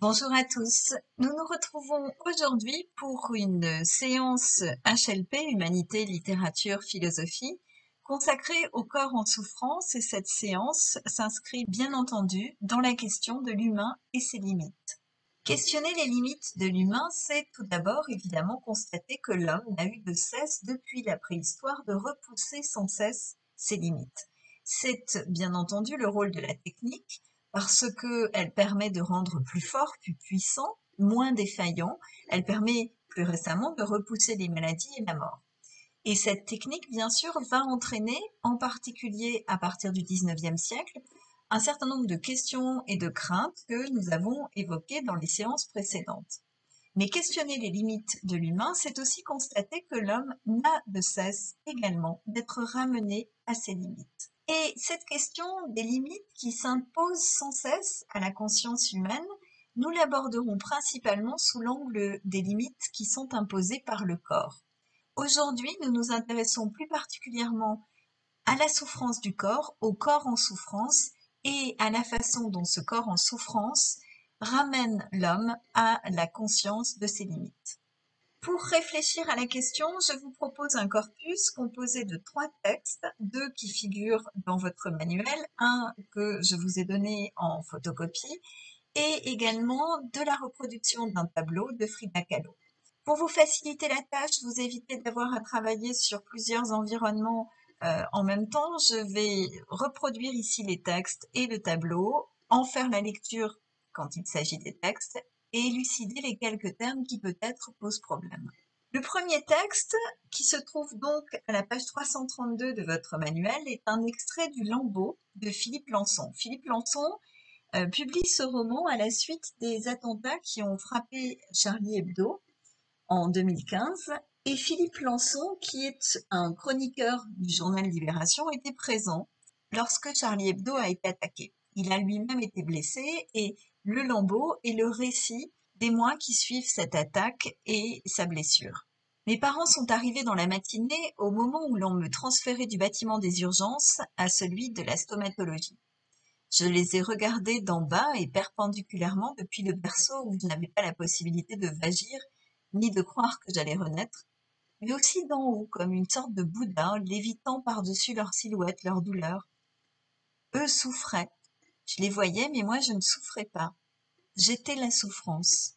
Bonjour à tous. Nous nous retrouvons aujourd'hui pour une séance HLP, Humanité, Littérature, Philosophie, consacrée au corps en souffrance, et cette séance s'inscrit bien entendu dans la question de l'humain et ses limites. Questionner les limites de l'humain, c'est tout d'abord évidemment constater que l'homme n'a eu de cesse depuis la préhistoire de repousser sans cesse ses limites. C'est bien entendu le rôle de la technique, parce qu'elle permet de rendre plus fort, plus puissant, moins défaillant. Elle permet plus récemment de repousser les maladies et la mort. Et cette technique, bien sûr, va entraîner, en particulier à partir du XIXe siècle, un certain nombre de questions et de craintes que nous avons évoquées dans les séances précédentes. Mais questionner les limites de l'humain, c'est aussi constater que l'homme n'a de cesse également d'être ramené à ses limites. Et cette question des limites qui s'imposent sans cesse à la conscience humaine, nous l'aborderons principalement sous l'angle des limites qui sont imposées par le corps. Aujourd'hui, nous nous intéressons plus particulièrement à la souffrance du corps, au corps en souffrance et à la façon dont ce corps en souffrance ramène l'homme à la conscience de ses limites. Pour réfléchir à la question, je vous propose un corpus composé de 3 textes, 2 qui figurent dans votre manuel, un que je vous ai donné en photocopie, et également de la reproduction d'un tableau de Frida Kahlo. Pour vous faciliter la tâche, vous évitez d'avoir à travailler sur plusieurs environnements en même temps. Je vais reproduire ici les textes et le tableau, en faire la lecture quand il s'agit des textes et élucider les quelques termes qui peut-être posent problème. Le premier texte, qui se trouve donc à la page 332 de votre manuel, est un extrait du Lambeau de Philippe Lançon. Philippe Lançon publie ce roman à la suite des attentats qui ont frappé Charlie Hebdo en 2015, et Philippe Lançon, qui est un chroniqueur du journal Libération, était présent lorsque Charlie Hebdo a été attaqué. Il a lui-même été blessé, et le Lambeau est le récit des mois qui suivent cette attaque et sa blessure. Mes parents sont arrivés dans la matinée au moment où l'on me transférait du bâtiment des urgences à celui de la stomatologie. Je les ai regardés d'en bas et perpendiculairement depuis le berceau où je n'avais pas la possibilité de vagir ni de croire que j'allais renaître, mais aussi d'en haut comme une sorte de Bouddha lévitant par-dessus leur silhouette, leur douleur. Eux souffraient. Je les voyais, mais moi je ne souffrais pas. J'étais la souffrance.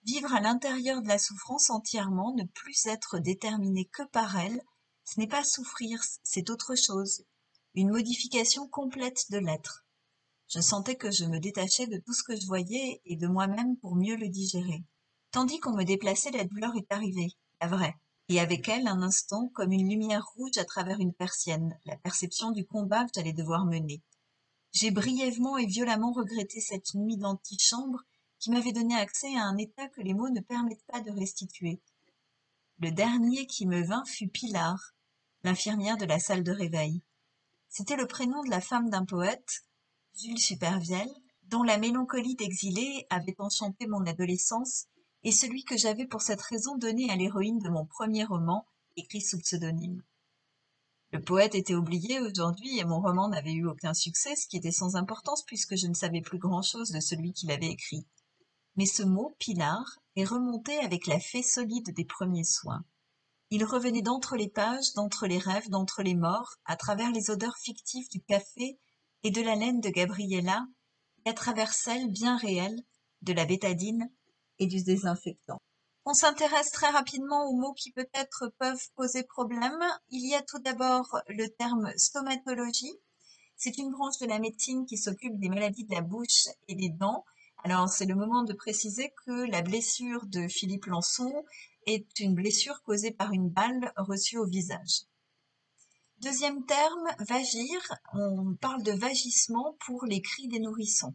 Vivre à l'intérieur de la souffrance entièrement, ne plus être déterminé que par elle, ce n'est pas souffrir, c'est autre chose. Une modification complète de l'être. Je sentais que je me détachais de tout ce que je voyais et de moi-même pour mieux le digérer. Tandis qu'on me déplaçait, la douleur est arrivée, la vraie. Et avec elle, un instant, comme une lumière rouge à travers une persienne, la perception du combat que j'allais devoir mener. J'ai brièvement et violemment regretté cette nuit d'antichambre qui m'avait donné accès à un état que les mots ne permettent pas de restituer. Le dernier qui me vint fut Pilar, l'infirmière de la salle de réveil. C'était le prénom de la femme d'un poète, Jules Supervielle, dont la mélancolie d'exilé avait enchanté mon adolescence, et celui que j'avais pour cette raison donné à l'héroïne de mon premier roman, écrit sous pseudonyme. Le poète était oublié aujourd'hui et mon roman n'avait eu aucun succès, ce qui était sans importance puisque je ne savais plus grand-chose de celui qui l'avait écrit. Mais ce mot, Pilar, est remonté avec la fée solide des premiers soins. Il revenait d'entre les pages, d'entre les rêves, d'entre les morts, à travers les odeurs fictives du café et de la laine de Gabriella, et à travers celles bien réelles de la bétadine et du désinfectant. On s'intéresse très rapidement aux mots qui peut-être peuvent poser problème. Il y a tout d'abord le terme stomatologie. C'est une branche de la médecine qui s'occupe des maladies de la bouche et des dents. Alors, c'est le moment de préciser que la blessure de Philippe Lançon est une blessure causée par une balle reçue au visage. Deuxième terme, vagir. On parle de vagissement pour les cris des nourrissons.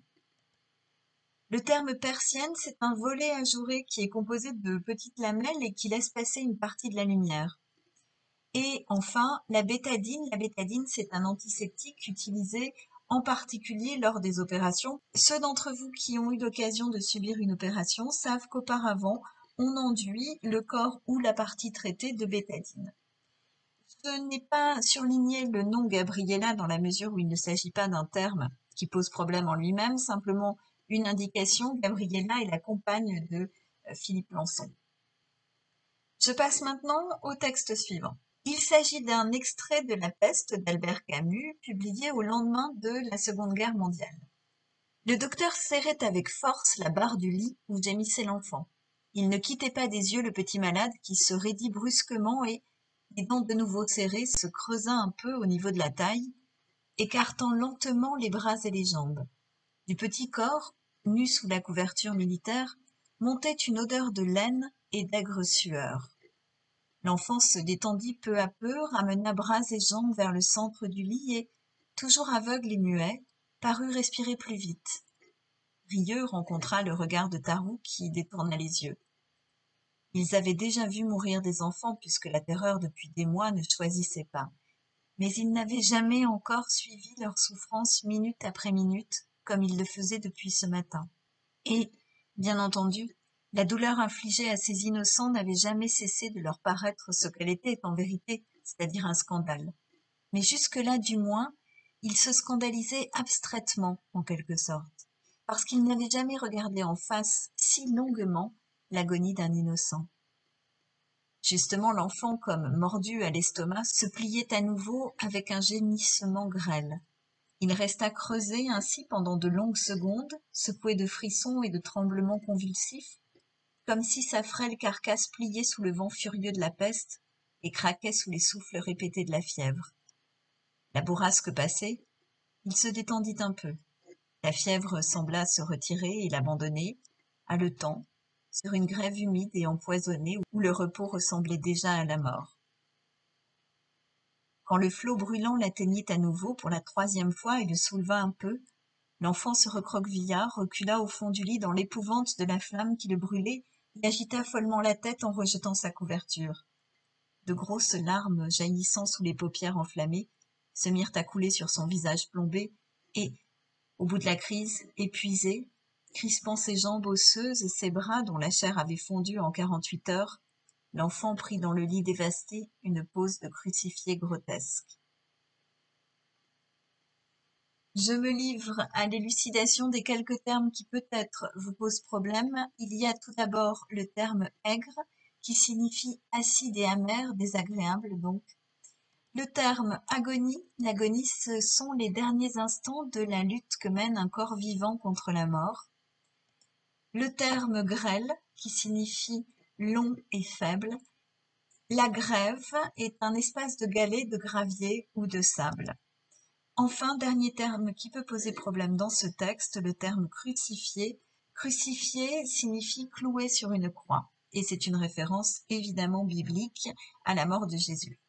Le terme persienne, c'est un volet ajouré qui est composé de petites lamelles et qui laisse passer une partie de la lumière. Et enfin, la bétadine. La bétadine, c'est un antiseptique utilisé en particulier lors des opérations. Ceux d'entre vous qui ont eu l'occasion de subir une opération savent qu'auparavant, on enduit le corps ou la partie traitée de bétadine. Je n'ai pas surligné le nom Gabriella dans la mesure où il ne s'agit pas d'un terme qui pose problème en lui-même, simplement Une indication, Gabriella est la compagne de Philippe Lançon. Je passe maintenant au texte suivant. Il s'agit d'un extrait de La peste d'Albert Camus, publié au lendemain de la Seconde Guerre mondiale. Le docteur serrait avec force la barre du lit où gémissait l'enfant. Il ne quittait pas des yeux le petit malade qui se raidit brusquement et, les dents de nouveau serrées, se creusa un peu au niveau de la taille, écartant lentement les bras et les jambes. Du petit corps, nu sous la couverture militaire, montait une odeur de laine et d'aigre sueur. L'enfant se détendit peu à peu, ramena bras et jambes vers le centre du lit et, toujours aveugle et muet, parut respirer plus vite. Rieux rencontra le regard de Tarou qui détourna les yeux. Ils avaient déjà vu mourir des enfants puisque la terreur depuis des mois ne choisissait pas. Mais ils n'avaient jamais encore suivi leur souffrance minute après minute, comme ils le faisaient depuis ce matin. Et, bien entendu, la douleur infligée à ces innocents n'avait jamais cessé de leur paraître ce qu'elle était en vérité, c'est-à-dire un scandale. Mais jusque-là, du moins, ils se scandalisaient abstraitement, en quelque sorte, parce qu'ils n'avaient jamais regardé en face si longuement l'agonie d'un innocent. Justement, l'enfant, comme mordu à l'estomac, se pliait à nouveau avec un gémissement grêle. Il resta creusé ainsi pendant de longues secondes, secoué de frissons et de tremblements convulsifs, comme si sa frêle carcasse pliait sous le vent furieux de la peste et craquait sous les souffles répétés de la fièvre. La bourrasque passée, il se détendit un peu. La fièvre sembla se retirer et l'abandonner, haletant, sur une grève humide et empoisonnée où le repos ressemblait déjà à la mort. Quand le flot brûlant l'atteignit à nouveau pour la troisième fois et le souleva un peu, l'enfant se recroquevilla, recula au fond du lit dans l'épouvante de la flamme qui le brûlait et agita follement la tête en rejetant sa couverture. De grosses larmes jaillissant sous les paupières enflammées se mirent à couler sur son visage plombé et, au bout de la crise, épuisé, crispant ses jambes osseuses et ses bras dont la chair avait fondu en 48 heures, l'enfant prit dans le lit dévasté une pose de crucifié grotesque. Je me livre à l'élucidation des quelques termes qui peut-être vous posent problème. Il y a tout d'abord le terme aigre, qui signifie acide et amer, désagréable donc. Le terme agonie, l'agonie, ce sont les derniers instants de la lutte que mène un corps vivant contre la mort. Le terme grêle, qui signifie long et faible. La grève est un espace de galets, de gravier ou de sable. Enfin, dernier terme qui peut poser problème dans ce texte, le terme crucifié. Crucifié signifie cloué sur une croix, et c'est une référence évidemment biblique à la mort de Jésus.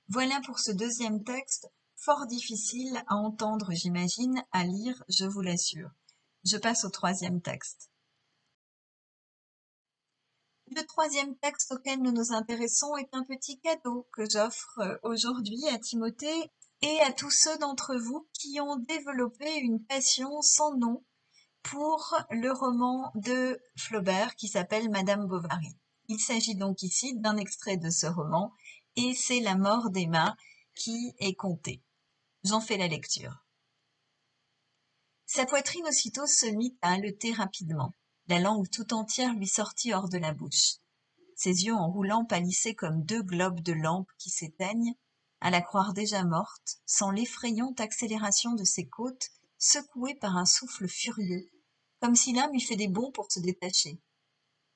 Voilà pour ce deuxième texte, fort difficile à entendre, j'imagine, à lire, je vous l'assure. Je passe au troisième texte. Le troisième texte auquel nous nous intéressons est un petit cadeau que j'offre aujourd'hui à Timothée et à tous ceux d'entre vous qui ont développé une passion sans nom pour le roman de Flaubert qui s'appelle Madame Bovary. Il s'agit donc ici d'un extrait de ce roman et c'est la mort d'Emma qui est contée. J'en fais la lecture. Sa poitrine aussitôt se mit à haleter rapidement. La langue tout entière lui sortit hors de la bouche. Ses yeux en roulant pâlissaient comme deux globes de lampe qui s'éteignent, à la croire déjà morte, sans l'effrayante accélération de ses côtes, secouées par un souffle furieux, comme si l'âme eût fait des bonds pour se détacher.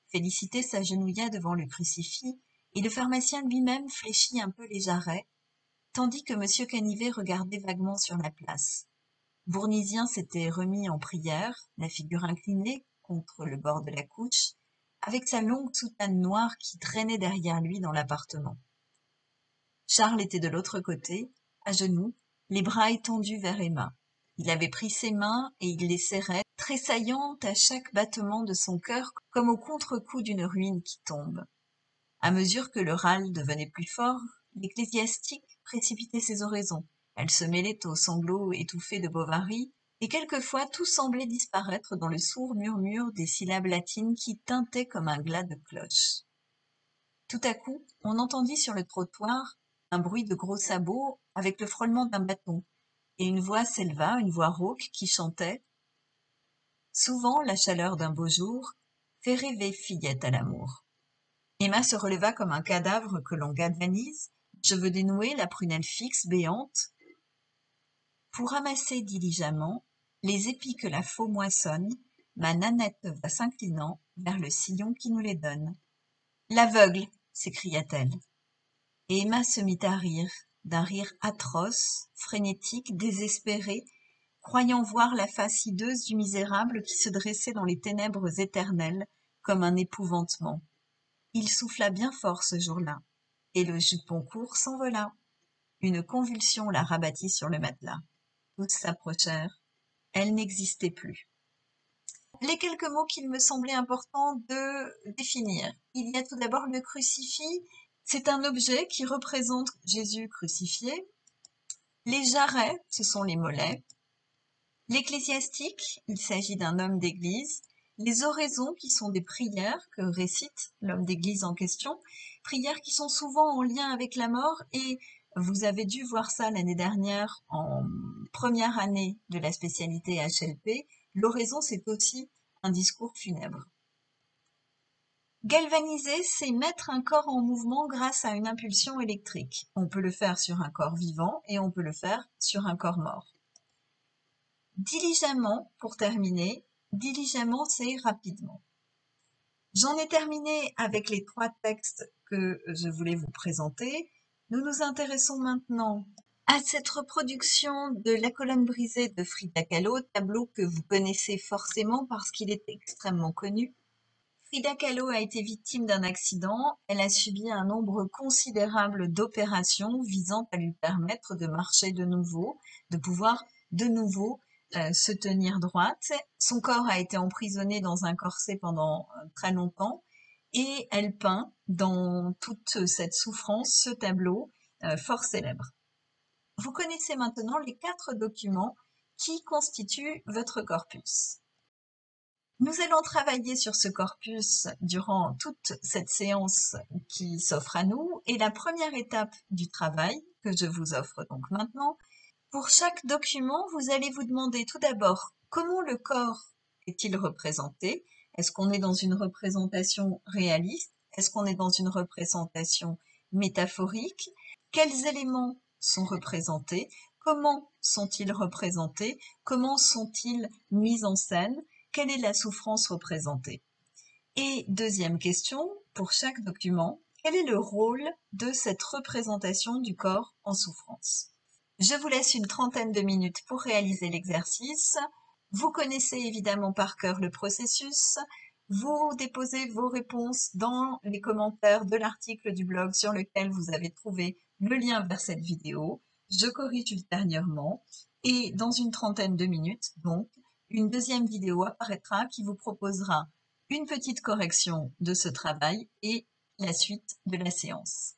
Félicité s'agenouilla devant le crucifix, et le pharmacien lui-même fléchit un peu les jarrets, tandis que M. Canivet regardait vaguement sur la place. Bournisien s'était remis en prière, la figure inclinée contre le bord de la couche, avec sa longue soutane noire qui traînait derrière lui dans l'appartement. Charles était de l'autre côté, à genoux, les bras étendus vers Emma. Il avait pris ses mains et il les serrait, tressaillant à chaque battement de son cœur comme au contre-coup d'une ruine qui tombe. À mesure que le râle devenait plus fort, l'ecclésiastique précipitait ses oraisons. Elles se mêlaient aux sanglots étouffés de Bovary, et quelquefois tout semblait disparaître dans le sourd murmure des syllabes latines qui tintaient comme un glas de cloche. Tout à coup, on entendit sur le trottoir un bruit de gros sabots avec le frôlement d'un bâton, et une voix s'éleva, une voix rauque qui chantait Souvent, la chaleur d'un beau jour fait rêver fillette à l'amour. Emma se releva comme un cadavre que l'on galvanise, cheveux dénoués, la prunelle fixe, béante, pour ramasser diligemment les épis que la faux moissonne. Ma Nanette va s'inclinant vers le sillon qui nous les donne. L'aveugle, s'écria-t-elle. Et Emma se mit à rire, d'un rire atroce, frénétique, désespéré, croyant voir la face hideuse du misérable qui se dressait dans les ténèbres éternelles comme un épouvantement. Il souffla bien fort ce jour-là, et le jupon court s'envola. Une convulsion la rabattit sur le matelas. Tous s'approchèrent. Elle n'existait plus. Les quelques mots qu'il me semblait important de définir. Il y a tout d'abord le crucifix. C'est un objet qui représente Jésus crucifié. Les jarrets, ce sont les mollets. L'ecclésiastique, il s'agit d'un homme d'église. Les oraisons, qui sont des prières que récite l'homme d'église en question, prières qui sont souvent en lien avec la mort, et vous avez dû voir ça l'année dernière en première année de la spécialité HLP. L'oraison, c'est aussi un discours funèbre. Galvaniser, c'est mettre un corps en mouvement grâce à une impulsion électrique. On peut le faire sur un corps vivant et on peut le faire sur un corps mort. Diligemment, pour terminer, diligemment, c'est rapidement. J'en ai terminé avec les 3 textes que je voulais vous présenter. Nous nous intéressons maintenant à cette reproduction de La colonne brisée de Frida Kahlo, tableau que vous connaissez forcément parce qu'il est extrêmement connu. Frida Kahlo a été victime d'un accident. Elle a subi un nombre considérable d'opérations visant à lui permettre de marcher de nouveau, de pouvoir de nouveau se tenir droite. Son corps a été emprisonné dans un corset pendant très longtemps et elle peint dans toute cette souffrance ce tableau fort célèbre. Vous connaissez maintenant les 4 documents qui constituent votre corpus. Nous allons travailler sur ce corpus durant toute cette séance qui s'offre à nous, et la première étape du travail que je vous offre donc maintenant, pour chaque document, vous allez vous demander tout d'abord comment le corps est-il représenté? Est-ce qu'on est dans une représentation réaliste? Est-ce qu'on est dans une représentation métaphorique? Quels éléments sont représentés? Comment sont-ils représentés? Comment sont-ils mis en scène? Quelle est la souffrance représentée? Et deuxième question, pour chaque document, quel est le rôle de cette représentation du corps en souffrance? Je vous laisse une trentaine de minutes pour réaliser l'exercice. Vous connaissez évidemment par cœur le processus. Vous déposez vos réponses dans les commentaires de l'article du blog sur lequel vous avez trouvé le lien vers cette vidéo. Je corrige ultérieurement et dans une trentaine de minutes, donc, une deuxième vidéo apparaîtra qui vous proposera une petite correction de ce travail et la suite de la séance.